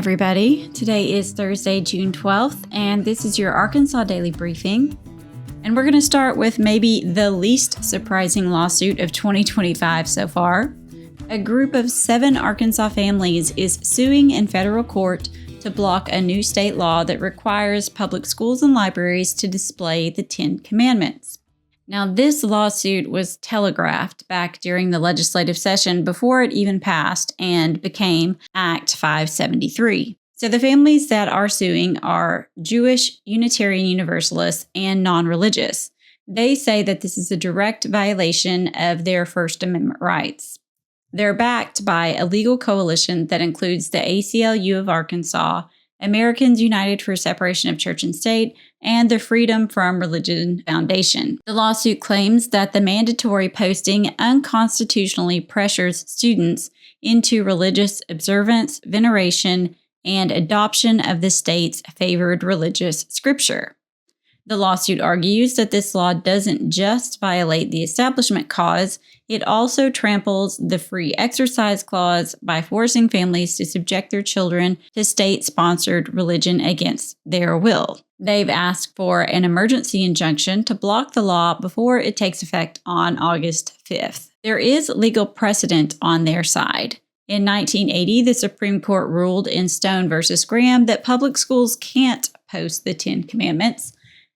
everybody. Today is Thursday, June 12th, and this is your Arkansas Daily Briefing. And we're going to start with maybe the least surprising lawsuit of 2025 so far. A group of 7 Arkansas families is suing in federal court to block a new state law that requires public schools and libraries to display the 10 Commandments. Now, this lawsuit was telegraphed back during the legislative session before it even passed and became Act 573. So the families that are suing are Jewish, Unitarian Universalists, and non-religious. They say that this is a direct violation of their First Amendment rights. They're backed by a legal coalition that includes the ACLU of Arkansas, Americans United for Separation of Church and State, and the Freedom from Religion Foundation. The lawsuit claims that the mandatory posting unconstitutionally pressures students into religious observance, veneration, and adoption of the state's favored religious scripture. The lawsuit argues that this law doesn't just violate the Establishment Clause, it also tramples the Free Exercise Clause by forcing families to subject their children to state-sponsored religion against their will. They've asked for an emergency injunction to block the law before it takes effect on August 5th. There is legal precedent on their side. In 1980, the Supreme Court ruled in Stone v. Graham that public schools can't post the 10 Commandments.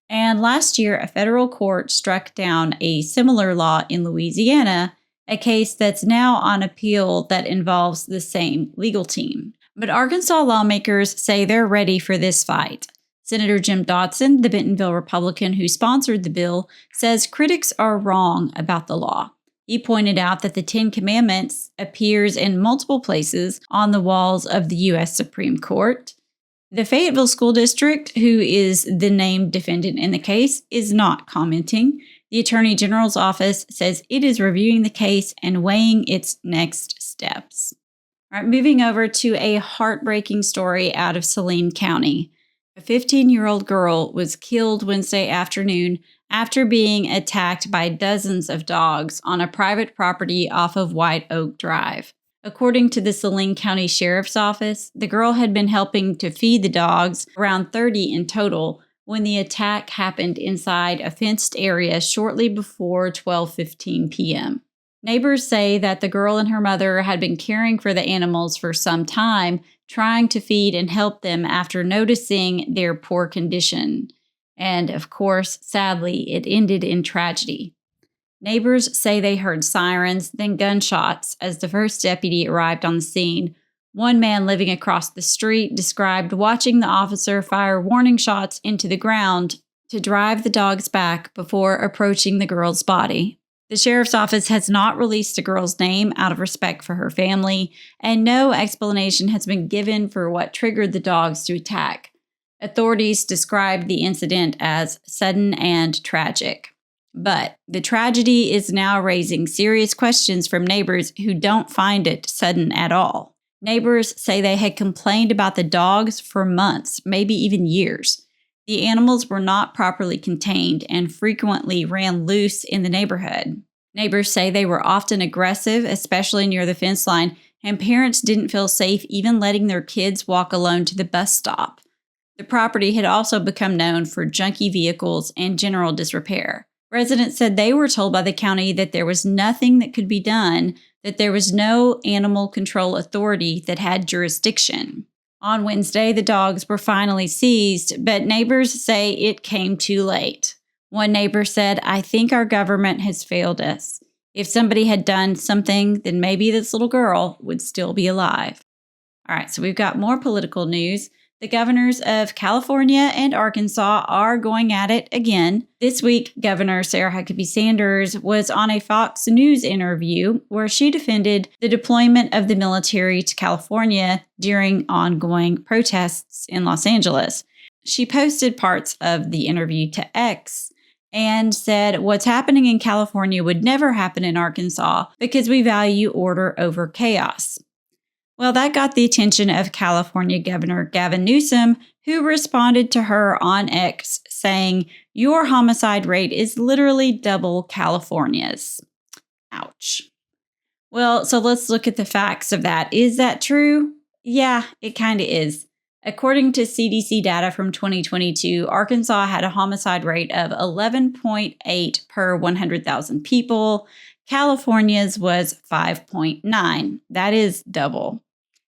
And last year, a federal court struck down a similar law in Louisiana, a case that's now on appeal that involves the same legal team. But Arkansas lawmakers say they're ready for this fight. Senator Jim Dotson, the Bentonville Republican who sponsored the bill, says critics are wrong about the law. He pointed out that the 10 Commandments appears in multiple places on the walls of the U.S. Supreme Court. The Fayetteville School District, who is the named defendant in the case, is not commenting. The Attorney General's office says it is reviewing the case and weighing its next steps. All right, moving over to a heartbreaking story out of Saline County. A 15-year-old girl was killed Wednesday afternoon after being attacked by dozens of dogs on a private property off of White Oak Drive. According to the Saline County Sheriff's Office, the girl had been helping to feed the dogs, around 30 in total, when the attack happened inside a fenced area shortly before 12:15 p.m. Neighbors say that the girl and her mother had been caring for the animals for some time, trying to feed and help them after noticing their poor condition. And of course, sadly, it ended in tragedy. Neighbors say they heard sirens, then gunshots as the first deputy arrived on the scene. One man living across the street described watching the officer fire warning shots into the ground to drive the dogs back before approaching the girl's body. The sheriff's office has not released the girl's name out of respect for her family, and no explanation has been given for what triggered the dogs to attack. Authorities described the incident as sudden and tragic. But the tragedy is now raising serious questions from neighbors who don't find it sudden at all. Neighbors say they had complained about the dogs for months, maybe even years. The animals were not properly contained and frequently ran loose in the neighborhood. Neighbors say they were often aggressive, especially near the fence line, and parents didn't feel safe even letting their kids walk alone to the bus stop. The property had also become known for junky vehicles and general disrepair. Residents said they were told by the county that there was nothing that could be done, that there was no animal control authority that had jurisdiction. On Wednesday, the dogs were finally seized, but neighbors say it came too late. One neighbor said, "I think our government has failed us. If somebody had done something, then maybe this little girl would still be alive." All right, so we've got more political news. The governors of California and Arkansas are going at it again. This week, Governor Sarah Huckabee Sanders was on a Fox News interview where she defended the deployment of the military to California during ongoing protests in Los Angeles. She posted parts of the interview to X and said, "What's happening in California would never happen in Arkansas because we value order over chaos." Well, that got the attention of California Governor Gavin Newsom, who responded to her on X saying, "Your homicide rate is literally double California's." Ouch. Well, so let's look at the facts of that. Is that true? Yeah, it kind of is. According to CDC data from 2022, Arkansas had a homicide rate of 11.8 per 100,000 people. California's was 5.9. That is double.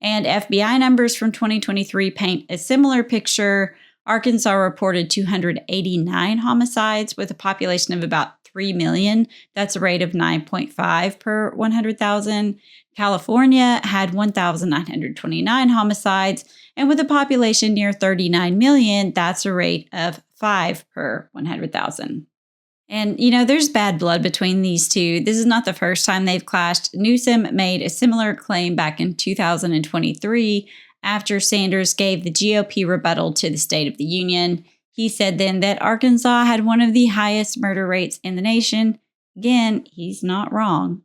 And FBI numbers from 2023 paint a similar picture. Arkansas reported 289 homicides with a population of about 3 million. That's a rate of 9.5 per 100,000. California had 1,929 homicides, and with a population near 39 million, that's a rate of 5 per 100,000. And, there's bad blood between these two. This is not the first time they've clashed. Newsom made a similar claim back in 2023 after Sanders gave the GOP rebuttal to the State of the Union. He said then that Arkansas had one of the highest murder rates in the nation. Again, he's not wrong.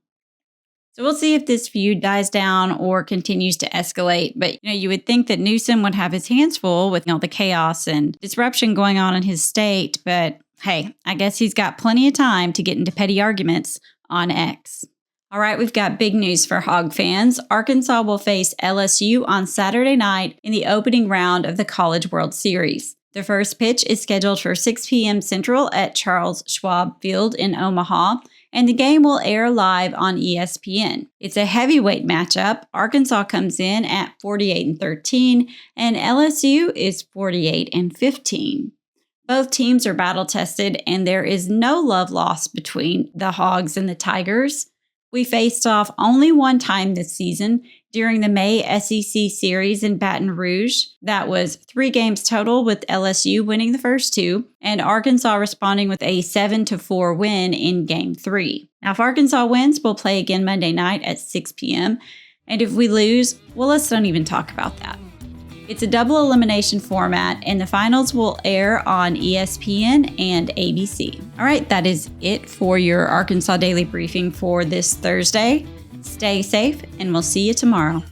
So we'll see if this feud dies down or continues to escalate. But, you would think that Newsom would have his hands full with all the chaos and disruption going on in his state. But hey, I guess he's got plenty of time to get into petty arguments on X. All right, we've got big news for Hog fans. Arkansas will face LSU on Saturday night in the opening round of the College World Series. The first pitch is scheduled for 6 p.m. Central at Charles Schwab Field in Omaha, and the game will air live on ESPN. It's a heavyweight matchup. Arkansas comes in at 48-13, and LSU is 48-15. Both teams are battle-tested, and there is no love lost between the Hogs and the Tigers. We faced off only one time this season during the May SEC series in Baton Rouge. That was 3 games total, with LSU winning the first 2, and Arkansas responding with a 7-4 win in Game 3. Now, if Arkansas wins, we'll play again Monday night at 6 p.m., and if we lose, well, let's don't even talk about that. It's a double elimination format, and the finals will air on ESPN and ABC. All right, that is it for your Arkansas Daily Briefing for this Thursday. Stay safe, and we'll see you tomorrow.